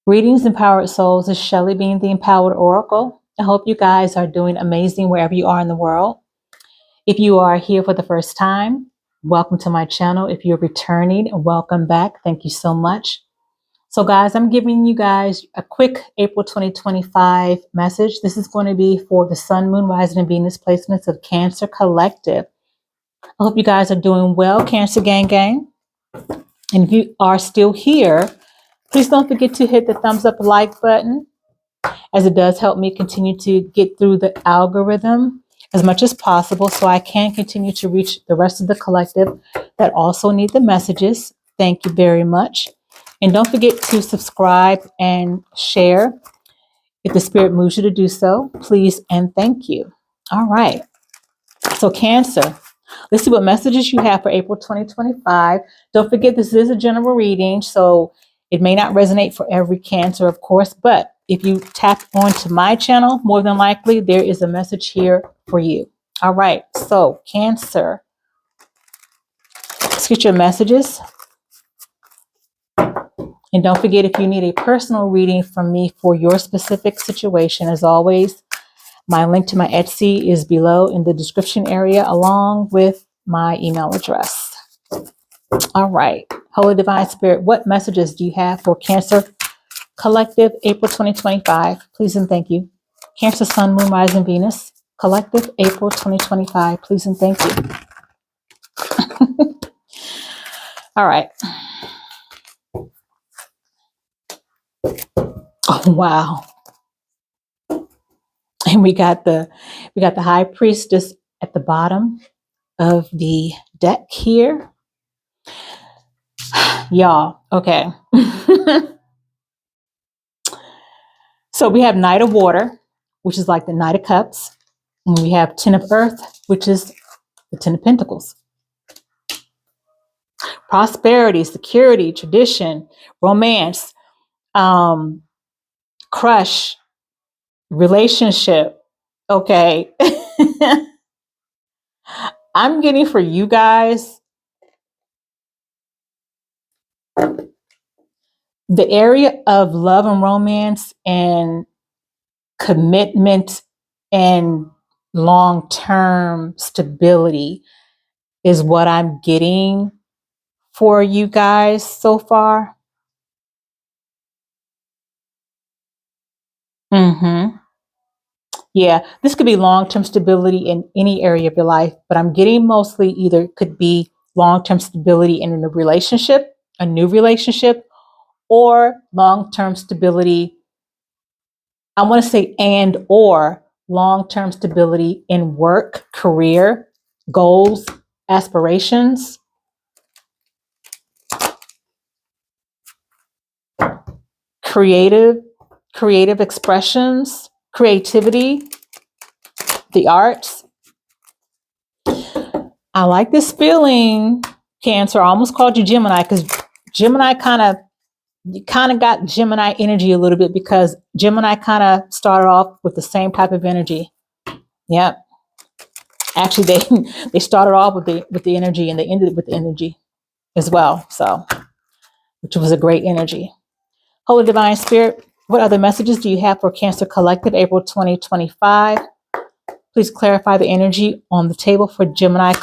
Greetings, empowered souls. It's Shelly being the Empowered Oracle. I hope you guys are doing amazing wherever you are in the world. If you are here for the first time, welcome to my channel. If you're returning, welcome back. Thank you so much. So guys, I'm giving you guys a quick April 2025 message. This is going to be for the Sun, Moon, Rising, and Venus placements of Cancer Collective. I hope you guys are doing well, Cancer Gang Gang. And if you are still here, please don't forget to hit the thumbs up like button, as it does help me continue to get through the algorithm as much as possible so I can continue to reach the rest of the collective that also need the messages. Thank you very much. And don't forget to subscribe and share if the spirit moves you to do so. Please and thank you. All right. So Cancer, let's see what messages you have for April 2025. Don't forget, this is a general reading, so it may not resonate for every Cancer, of course, but if you tap onto my channel, more than likely there is a message here for you. All right, so Cancer, let's get your messages. And don't forget, if you need a personal reading from me for your specific situation, as always, my link to my Etsy is below in the description area, along with my email address. All right, Holy Divine Spirit, what messages do you have for Cancer Collective, April 2025? Please and thank you. Cancer, Sun, Moon, Rising, Venus, Collective, April 2025. Please and thank you. All right. Oh, wow. And we got the High Priestess at the bottom of the deck here. Y'all, okay. So we have Knight of Water, which is like the Knight of Cups. And we have Ten of Earth, which is the Ten of Pentacles. Prosperity, security, tradition, romance, crush, relationship. Okay. I'm getting for you guys the area of love and romance and commitment and long-term stability is what I'm getting for you guys so far. Yeah, this could be long-term stability in any area of your life, but I'm getting mostly either could be long-term stability in a relationship, a new relationship, or long-term stability. I want to say and or long-term stability in work, career, goals, aspirations. Creative expressions, creativity, the arts. I like this feeling, Cancer. I almost called you Gemini because Gemini kind of got Gemini energy a little bit, because Gemini kind of started off with the same type of energy. Yep. Actually, they started off with the energy and they ended with the energy as well. So, which was a great energy. Holy Divine Spirit, what other messages do you have for Cancer Collective, April 2025? Please clarify the energy on the table for Gemini,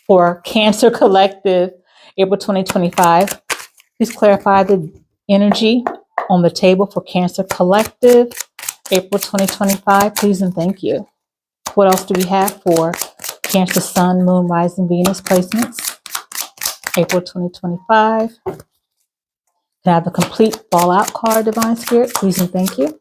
for Cancer Collective, April 2025. Please clarify the energy on the table for Cancer Collective, April 2025. Please and thank you. What else do we have for Cancer, Sun, Moon, Rising, Venus placements, April 2025? Can I have the complete fallout card, Divine Spirit? Please and thank you.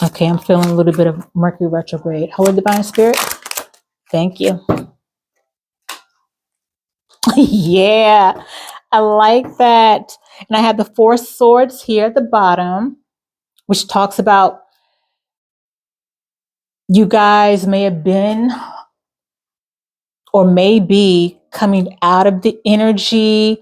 Okay, I'm feeling a little bit of Mercury retrograde. Holy Divine Spirit, thank you. Yeah, I like that. And I have the Four Swords here at the bottom, which talks about you guys may have been or may be coming out of the energy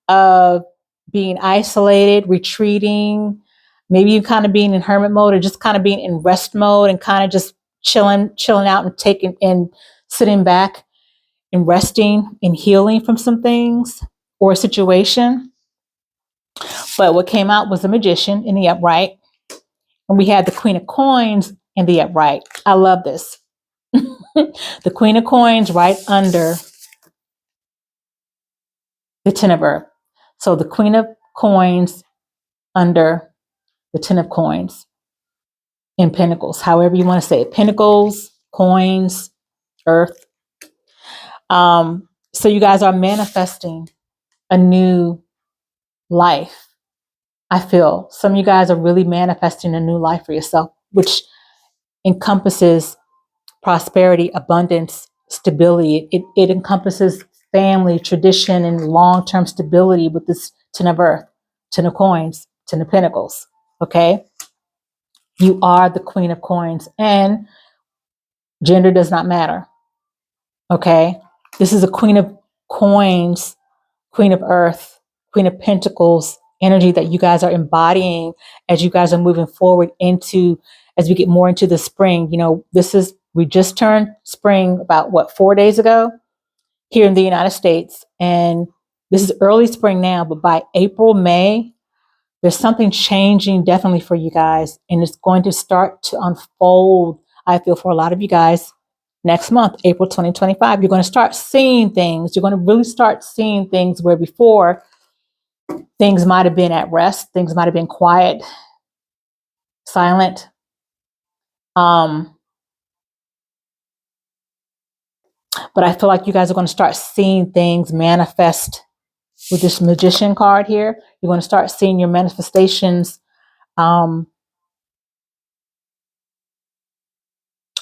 of being isolated, retreating, maybe you kind of being in hermit mode, or just kind of being in rest mode and kind of just chilling out and sitting back. in resting and healing from some things or a situation. But what came out was the Magician in the upright. And we had the Queen of Coins in the upright. I love this. The Queen of Coins right under the Ten of Earth. So the Queen of Coins under the Ten of Coins in Pentacles, however you want to say it. Pentacles, coins, earth. So you guys are manifesting a new life. I feel some of you guys are really manifesting a new life for yourself, which encompasses prosperity, abundance, stability. It encompasses family, tradition, and long-term stability with this Ten of Earth, Ten of Coins, Ten of Pentacles. Okay? You are the Queen of Coins, and gender does not matter. Okay? This is a Queen of Coins, Queen of Earth, Queen of Pentacles energy that you guys are embodying as you guys are moving forward into, as we get more into the spring. You know, we just turned spring about 4 days ago here in the United States. And this is early spring now, but by April, May, there's something changing definitely for you guys. And it's going to start to unfold, I feel, for a lot of you guys next month, April 2025. You're going to start seeing things. You're going to really start seeing things where before things might have been at rest. Things might have been quiet, silent. But I feel like you guys are going to start seeing things manifest with this Magician card here. You're going to start seeing your manifestations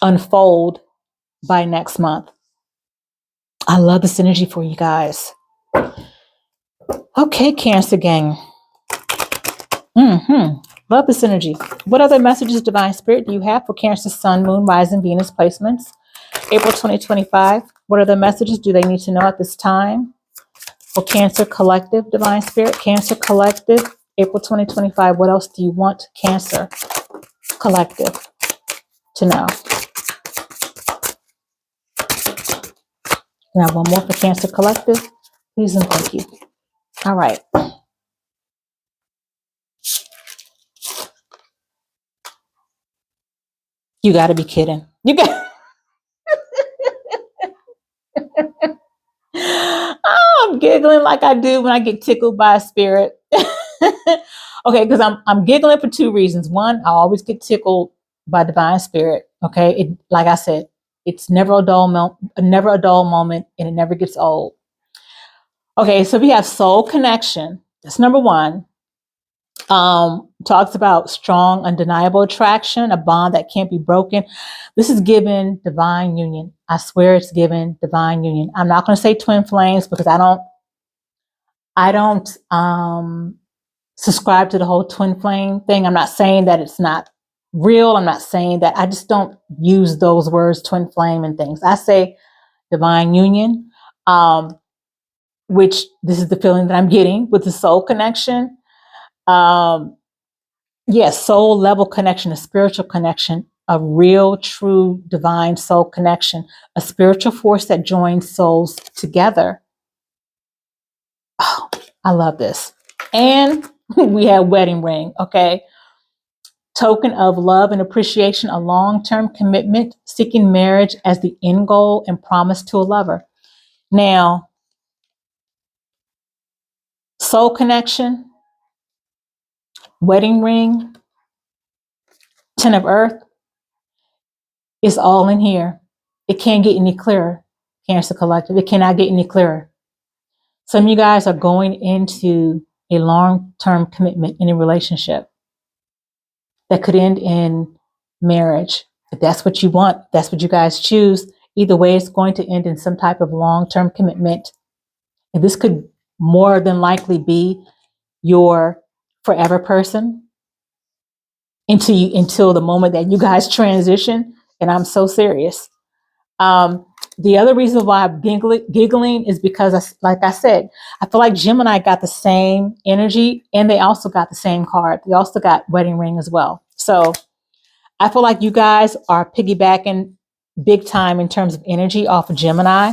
unfold by next month. I love this energy for you guys. Okay, Cancer gang. Love this energy. What other messages, Divine Spirit, do you have for Cancer, Sun, Moon, Rising, Venus placements? April 2025. What other messages do they need to know at this time? For Cancer Collective, Divine Spirit, Cancer Collective, April 2025. What else do you want Cancer Collective to know? Now, one more for Cancer Collective. Please and thank you. All right. You got to be kidding. You got. Oh, I'm giggling like I do when I get tickled by a spirit. Okay, because I'm giggling for two reasons. One, I always get tickled by Divine Spirit. Okay, like I said, it's never a dull moment, and it never gets old. Okay, so we have soul connection. That's number one. Talks about strong, undeniable attraction, a bond that can't be broken. This is given divine union. I swear it's given divine union. I'm not going to say twin flames because I don't subscribe to the whole twin flame thing. I'm not saying that it's not real. I'm not saying that. I just don't use those words, twin flame and things. I say divine union, which this is the feeling that I'm getting with the soul connection. Yes, soul level connection, a spiritual connection, a real, true, divine soul connection, a spiritual force that joins souls together. Oh, I love this. And we have wedding ring, okay? Token of love and appreciation, a long-term commitment, seeking marriage as the end goal and promise to a lover. Now, soul connection, wedding ring, Ten of Earth, it's all in here. It can't get any clearer, Cancer Collective. It cannot get any clearer. Some of you guys are going into a long-term commitment in a relationship that could end in marriage. If that's what you want, that's what you guys choose. Either way, it's going to end in some type of long-term commitment. And this could more than likely be your forever person until the moment that you guys transition. And I'm so serious. The other reason why I'm giggling is because, like I said, I feel like Gemini got the same energy and they also got the same card. They also got wedding ring as well. So I feel like you guys are piggybacking big time in terms of energy off of Gemini.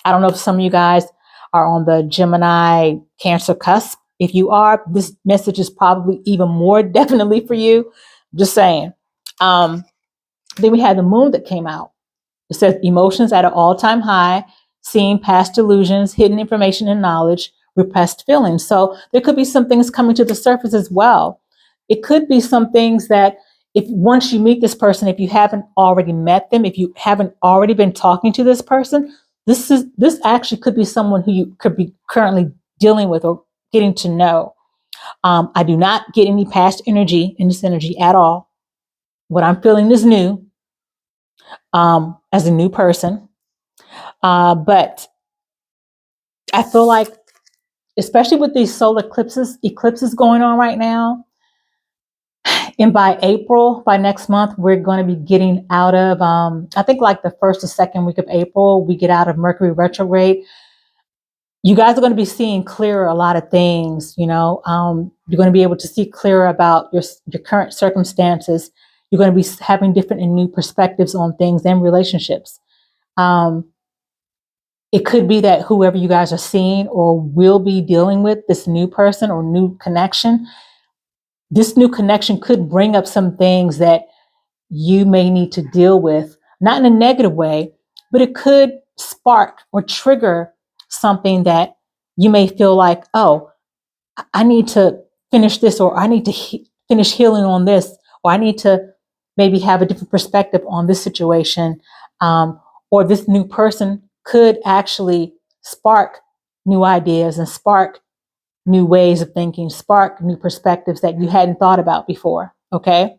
I don't know if some of you guys are on the Gemini Cancer cusp. If you are, this message is probably even more definitely for you. Just saying. Then we had the moon that came out. It says emotions at an all-time high, seeing past delusions, hidden information and knowledge, repressed feelings. So there could be some things coming to the surface as well. It could be some things that if once you meet this person, if you haven't already met them, if you haven't already been talking to this person, this actually could be someone who you could be currently dealing with or getting to know. I do not get any past energy in this energy at all. What I'm feeling is new, as a new person. But I feel like, especially with these solar eclipses going on right now, and by April, by next month, we're going to be getting out of, I think like the first or second week of April, we get out of Mercury retrograde. You guys are going to be seeing clearer a lot of things, you know. You're going to be able to see clearer about your current circumstances. You're going to be having different and new perspectives on things and relationships. It could be that whoever you guys are seeing or will be dealing with, this new person or new connection, this new connection could bring up some things that you may need to deal with, not in a negative way, but it could spark or trigger something that you may feel like, oh, I need to finish this, or I need to finish healing on this, or I need to maybe have a different perspective on this situation. Or this new person could actually spark new ideas and spark new ways of thinking, spark new perspectives that you hadn't thought about before. Okay.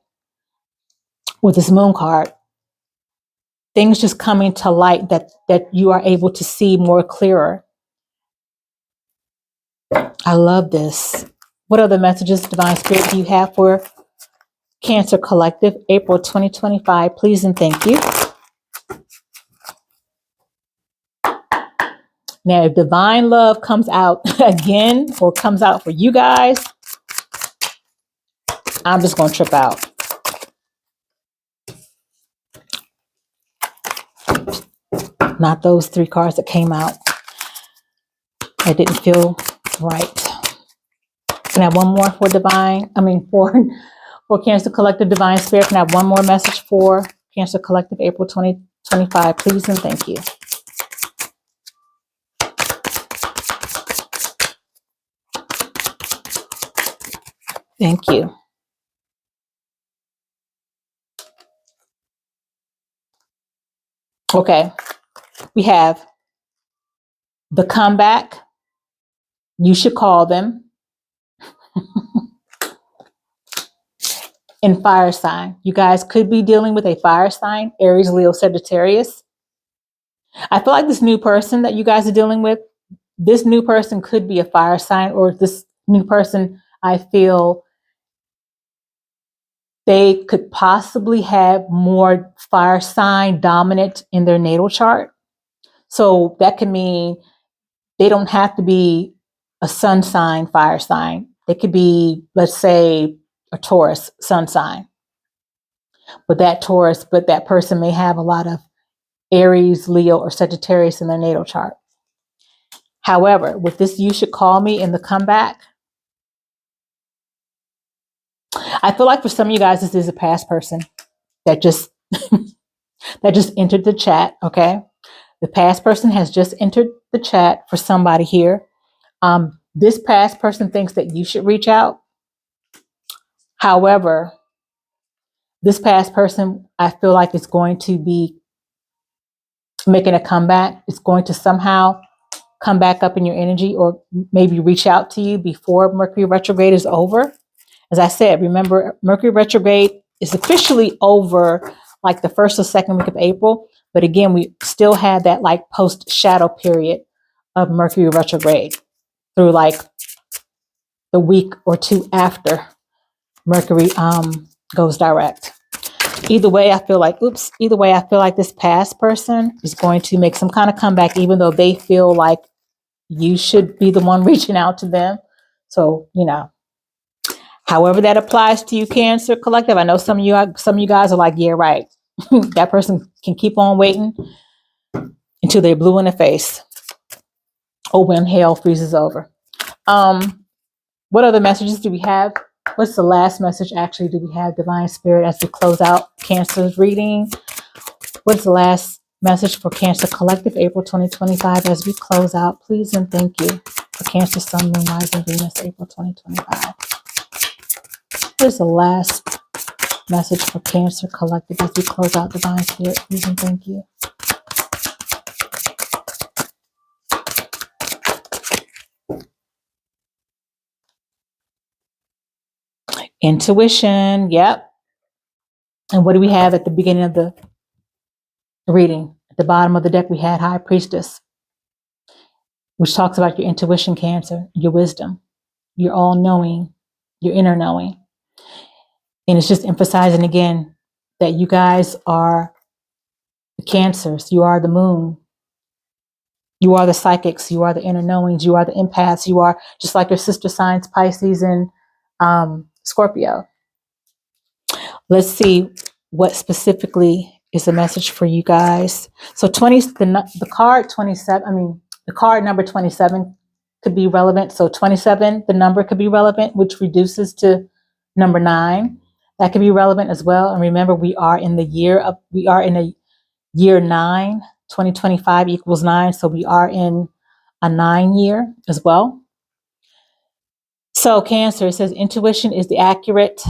With this moon card, things just coming to light that you are able to see more clearer. I love this. What other messages, Divine Spirit, do you have for Cancer Collective, April 2025? Please and thank you. Now, if divine love comes out again or comes out for you guys, I'm just going to trip out. Not those three cards that came out. That didn't feel right. Can I have one more for for Cancer Collective, Divine Spirit? Can I have one more message for Cancer Collective, April 2025? Please and thank you. Thank you. Okay. We have the comeback. You should call them. And fire sign. You guys could be dealing with a fire sign, Aries, Leo, Sagittarius. I feel like this new person that you guys are dealing with, this new person could be a fire sign, or this new person, I feel they could possibly have more fire sign dominant in their natal chart. So that could mean they don't have to be a sun sign, fire sign. They could be, let's say, a Taurus sun sign. But that person may have a lot of Aries, Leo, or Sagittarius in their natal chart. However, with this, you should call me in the comeback. I feel like for some of you guys, this is a past person that just that just entered the chat. Okay, the past person has just entered the chat for somebody here. This past person thinks that you should reach out. However, this past person, I feel like it's going to be making a comeback. It's going to somehow come back up in your energy, or maybe reach out to you before Mercury retrograde is over. As I said, remember, Mercury retrograde is officially over like the first or second week of April. But again, we still had that like post shadow period of Mercury retrograde through like the week or two after Mercury goes direct. Either way, I feel like this past person is going to make some kind of comeback, even though they feel like you should be the one reaching out to them. So, you know, however that applies to you, Cancer Collective. I know some of you guys are like, yeah, right. That person can keep on waiting until they're blue in the face. or when hell freezes over. What other messages do we have? What's the last message actually do we have, Divine Spirit, as we close out Cancer's reading? What's the last message for Cancer Collective, April 2025, as we close out? Please and thank you for Cancer, Sun, Moon, Rising, Venus, April 2025. What is the last message for Cancer Collective as we close out, Divine Spirit? Please and thank you. Intuition, yep. And what do we have at the beginning of the reading? At the bottom of the deck, we had High Priestess, which talks about your intuition, Cancer, your wisdom, your all-knowing, your inner knowing. And it's just emphasizing again that you guys are the Cancers, you are the moon, you are the psychics, you are the inner knowings, you are the empaths, you are just like your sister signs, Pisces and Scorpio. Let's see what specifically is the message for you guys. So the card 27, the card number 27 could be relevant. So 27, the number could be relevant, which reduces to number 9. That could be relevant as well. And remember, we are in a year 9, 2025 equals 9. So we are in a 9 year as well. So Cancer, it says intuition is the accurate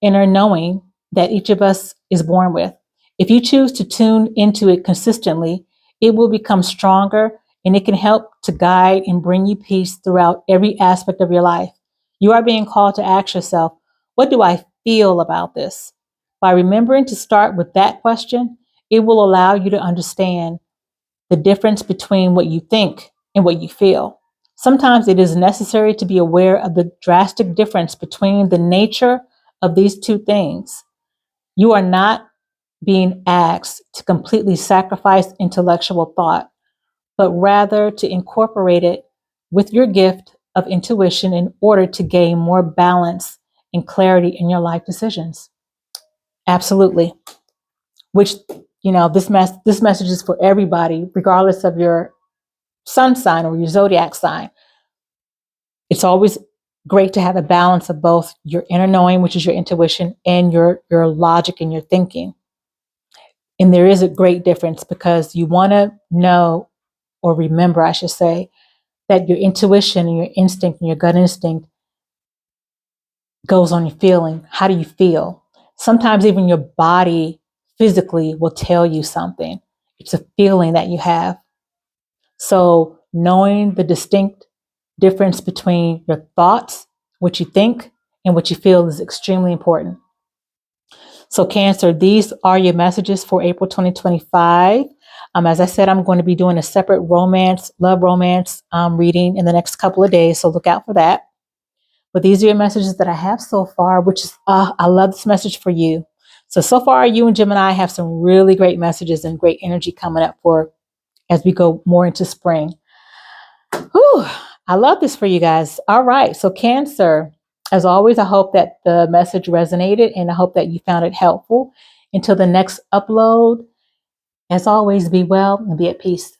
inner knowing that each of us is born with. If you choose to tune into it consistently, it will become stronger and it can help to guide and bring you peace throughout every aspect of your life. You are being called to ask yourself, what do I feel about this? By remembering to start with that question, it will allow you to understand the difference between what you think and what you feel. Sometimes it is necessary to be aware of the drastic difference between the nature of these two things. You are not being asked to completely sacrifice intellectual thought, but rather to incorporate it with your gift of intuition in order to gain more balance and clarity in your life decisions. Absolutely. Which, this message is for everybody, regardless of your sun sign or your zodiac sign. It's always great to have a balance of both your inner knowing, which is your intuition, and your logic and your thinking. And there is a great difference because you want to know, or remember, I should say, that your intuition and your instinct and your gut instinct goes on your feeling. How do you feel? Sometimes even your body physically will tell you something. It's a feeling that you have. So knowing the distinct difference between your thoughts, what you think, and what you feel is extremely important. So Cancer, these are your messages for April 2025. As I said, I'm going to be doing a separate love romance reading in the next couple of days. So look out for that. But these are your messages that I have so far, which is, I love this message for you. So far, you and Gemini have some really great messages and great energy coming up for as we go more into spring. Whew, I love this for you guys. All right. So Cancer, as always, I hope that the message resonated and I hope that you found it helpful. Until the next upload, as always, be well and be at peace.